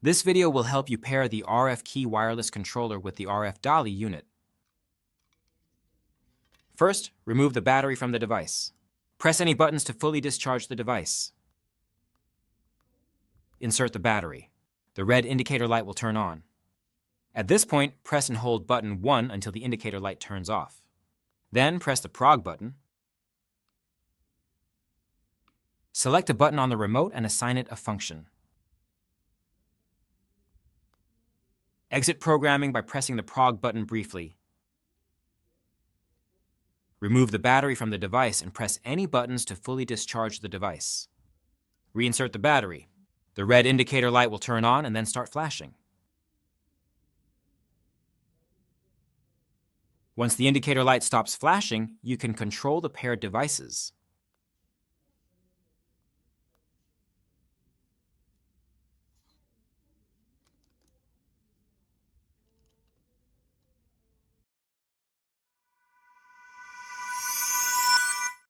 This video will help you pair the RF key wireless controller with the RFDALI unit. First, remove the battery from the device. Press any buttons to fully discharge the device. Insert the battery. The red indicator light will turn on. At this point, press and hold button 1 until the indicator light turns off. Then press the prog button. Select a button on the remote and assign it a function. Exit programming by pressing the prog button briefly. Remove the battery from the device and press any buttons to fully discharge the device. Reinsert the battery. The red indicator light will turn on and then start flashing. Once the indicator light stops flashing, you can control the paired devices.